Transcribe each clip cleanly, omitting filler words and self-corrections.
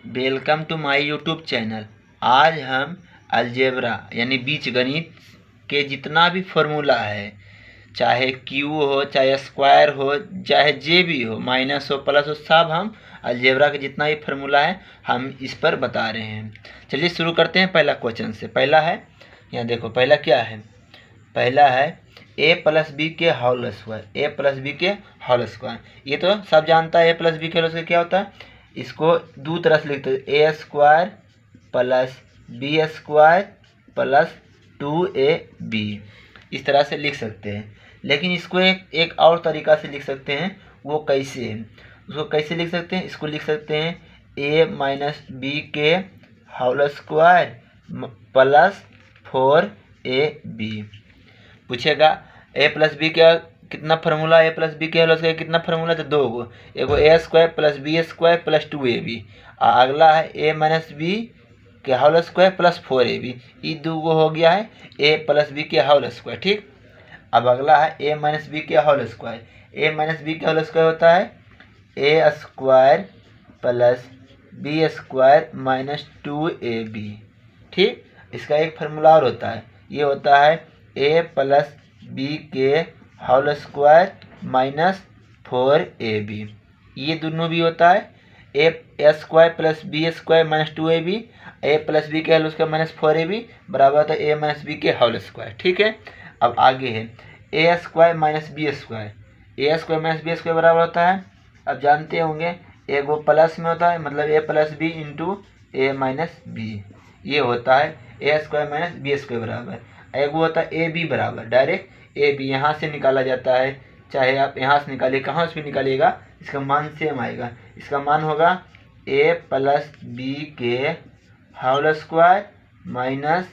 Welcome to my YouTube channel. आज हम algebra यानी बीजगणित के जितना भी फॉर्मूला है, चाहे क्यू हो, चाहे स्क्वायर हो, चाहे जे भी हो, माइनस हो, प्लस हो, सब हम अलजेब्रा के जितना भी फार्मूला है हम इस पर बता रहे हैं। चलिए शुरू करते हैं पहला क्वेश्चन से। पहला है, यहाँ देखो पहला क्या है। पहला है a प्लस बी के whole square. A plus B के होल स्क्वायर ये तो सब जानता है। ए प्लस बी के होल स्क्वायर क्या होता है, इसको दो तरह से लिखते हैं, A square plus B square plus 2ab। इस तरह से लिख सकते हैं। लेकिन इसको एक और तरीका से लिख सकते हैं। वो कैसे है, उसको कैसे लिख सकते हैं, इसको लिख सकते हैं a माइनस बी के होल स्क्वायर प्लस 4ab। पूछेगा a प्लस बी का कितना फार्मूला, ए प्लस बी के होल स्क्वायर कितना फार्मूला, तो दो गो, एगो A square plus B square plus 2ab। अगला है ए माइनस बी के होल स्क्वायर प्लस 4ab। ये दो गो हो गया है ए प्लस बी के होल स्क्वायर। ठीक, अब अगला है ए माइनस बी के होल स्क्वायर। ए माइनस बी के होल स्क्वायर होता है ए square plus B square minus 2ab। ठीक, इसका एक फार्मूला और होता है, ये होता है ए प्लस बी के होल स्क्वायर माइनस 4ab। ये दोनों भी होता है ए square plus B square minus 2ab। A plus B के होल स्क्वायर माइनस 4ab बराबर होता है ए माइनस बी के होल स्क्वायर। ठीक है, अब आगे है ए square minus B square. A square minus B square बराबर होता है, अब जानते होंगे एगो प्लस में होता है, मतलब ए plus B into A minus B. ये होता है ए स्क्वायर माइनस बी स्क्वायर बराबर। एगो होता है ए बी बराबर, डायरेक्ट ए बी यहाँ से निकाला जाता है, चाहे आप यहाँ से निकालिए, कहाँ से भी निकालिएगा इसका मान सेम आएगा। इसका मान होगा ए प्लस बी के होल स्क्वायर माइनस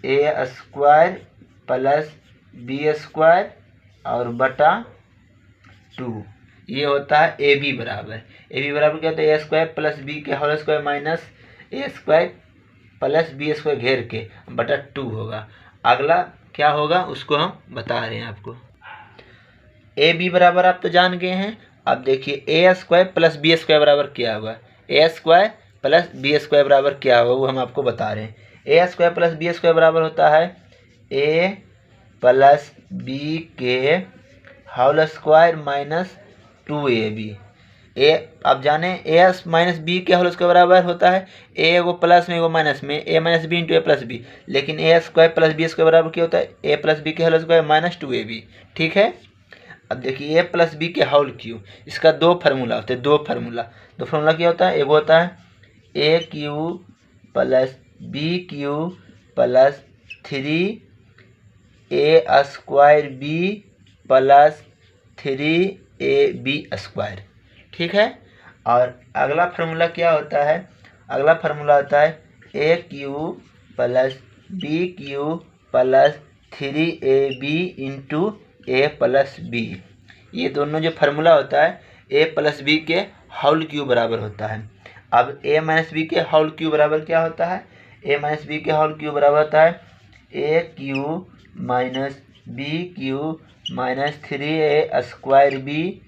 ए स्क्वायर प्लस बी स्क्वायर और बटा 2। ये होता है ए बी बराबर। ए बी बराबर क्या होता है, ए स्क्वायर प्लस बी के होल स्क्वायर माइनस ए स्क्वायर प्लस बी स्क्वायर घेर के बटा 2 होगा। अगला क्या होगा उसको हम बता रहे हैं आपको। ए बी बराबर आप तो जान गए हैं। अब देखिए ए स्क्वायर प्लस बी स्क्वायर बराबर क्या होगा, ए स्क्वायर प्लस बी स्क्वायर बराबर क्या होगा वो हम आपको बता रहे हैं। A square plus B square बराबर होता है ए प्लस बी के होल स्क्वायर माइनस 2ab। ए आप जाने ए माइनस बी के होल स्क्वायर बराबर होता है ए एगो प्लस में एगो माइनस में, ए माइनस बी इंटू ए प्लस बी। लेकिन ए स्क्वायर प्लस बी स्क्वायर बराबर क्या होता है, ए प्लस बी के होल स्क्वायर माइनस 2ab। ठीक है, अब देखिए ए प्लस बी के होल क्यू, इसका दो फार्मूला होते हैं। दो फार्मूला क्या होता है, एगो होता है ए cube plus B cube plus 3a square B plus 3ab square. ठीक है, और अगला फार्मूला क्या होता है, अगला फार्मूला होता है ए cube plus B cube plus 3ab into ए प्लस बी। ये दोनों जो फार्मूला होता है ए प्लस बी के होल क्यू बराबर होता है। अब ए माइनस बी के होल क्यू बराबर क्या होता है, ए माइनस बी के होल क्यू बराबर होता है ए cube minus B cube minus 3a square B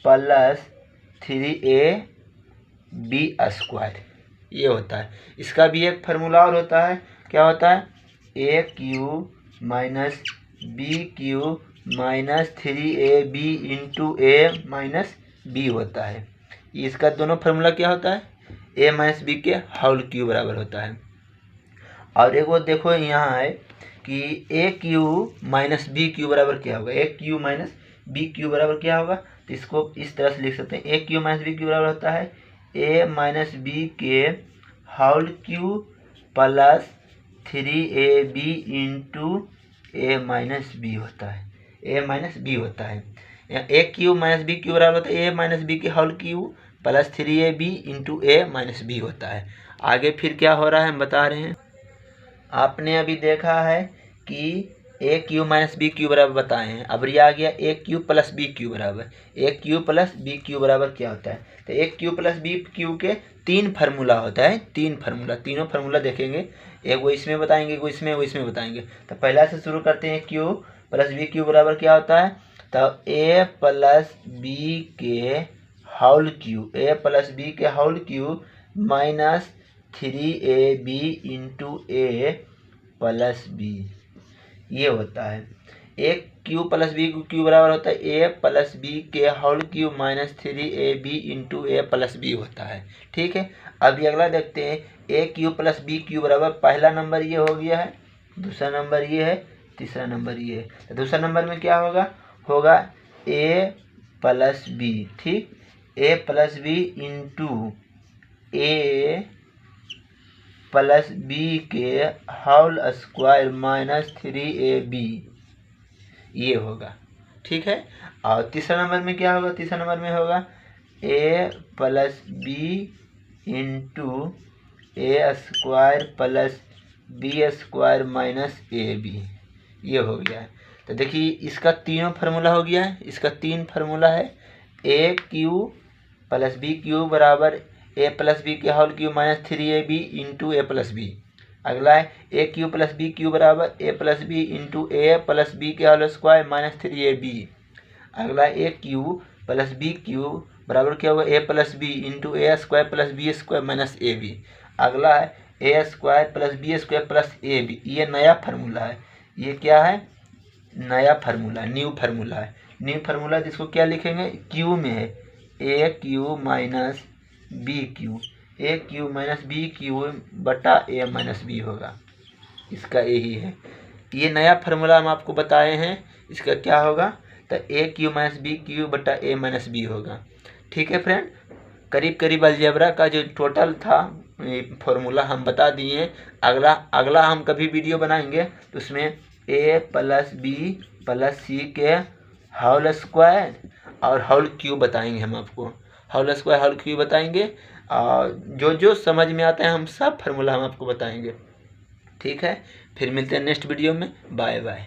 plus 3ab square. ये होता है। इसका भी एक फार्मूला और होता है, क्या होता है ए cube minus B cube minus 3ab into A minus B होता है। इसका दोनों फार्मूला क्या होता है, ए माइनस बी के होल क्यू बराबर होता है। और एक वो देखो यहाँ है कि ए क्यू माइनस बी क्यू बराबर क्या होगा, ए क्यू माइनस बी क्यू बराबर क्या होगा, तो इसको इस तरह से लिख सकते हैं A cube minus B cube बराबर होता है ए माइनस बी के whole cube plus 3ab into A minus B होता है। ए माइनस बी होता है, ए क्यू माइनस बी क्यू बराबर होता है ए माइनस बी के whole cube plus 3ab into A minus B होता है। आगे फिर क्या हो रहा है हम बता रहे हैं। आपने अभी देखा है कि ए क्यू माइनस बी क्यू बराबर बताए हैं। अब ये आ गया ए क्यू प्लस बी क्यू बराबर। ए क्यू प्लस बी क्यू बराबर क्या होता है, तो ए क्यू प्लस बी क्यू के तीन फार्मूला होता है। तीनों फार्मूला देखेंगे, एक वो इसमें बताएंगे, वो इसमें बताएंगे। तो पहला से शुरू करते हैं, क्यू प्लस बी क्यू बराबर क्या होता है, तो ए प्लस बी के whole cube, A plus B के whole cube minus 3ab into ए प्लस बी, ये होता है। A cube plus B cube बराबर होता है ए प्लस बी के whole cube minus 3ab into ए प्लस बी होता है। ठीक है, अभी अगला देखते हैं। A cube plus B cube बराबर, पहला नंबर ये हो गया है, दूसरा नंबर ये है, तीसरा नंबर ये है। तो दूसरा नंबर में क्या होगा ए प्लस बी। ठीक, ए प्लस बी इंटू ए प्लस बी के होल स्क्वायर माइनस 3ab, ये होगा। ठीक है, और तीसरा नंबर में क्या होगा, तीसरा नंबर में होगा ए प्लस बी इंटू ए square plus B square minus ए बी, ये हो गया है। तो देखिए इसका तीनों फार्मूला हो गया है, इसका 3 फार्मूला है। ए क्यू प्लस बी क्यू बराबर ए प्लस बी के whole cube minus 3ab into ए प्लस बी। अगला है ए क्यू प्लस बी क्यू बराबर a plus B into A plus B के होल स्क्वायर माइनस 3ab। अगला a cube plus B cube बराबर क्या होगा ए प्लस बी इंटू ए square plus B square minus ए b. अगला है ए square plus B square plus ए B, ये नया formula है। ये क्या है, नया फार्मूला, न्यू फार्मूला है। न्यू फार्मूला जिसको क्या लिखेंगे, क्यू में है ए क्यू माइनस बी क्यू, ए क्यू माइनस बी क्यू बटा ए माइनस बी होगा, इसका यही है। ये नया फार्मूला हम आपको बताए हैं, इसका क्या होगा, तो ए क्यू माइनस बी क्यू बटा ए माइनस बी होगा। ठीक है फ्रेंड, करीब करीब अलजेब्रा का जो टोटल था फॉर्मूला हम बता दिए। अगला हम कभी वीडियो बनाएंगे तो उसमें ए प्लस बी प्लस सी के होल स्क्वायर और होल क्यूब बताएंगे, हम आपको होल स्क्वायर होल क्यूब बताएंगे, और जो जो समझ में आता है हम सब फार्मूला हम आपको बताएंगे। ठीक है, फिर मिलते हैं नेक्स्ट वीडियो में। Bye bye.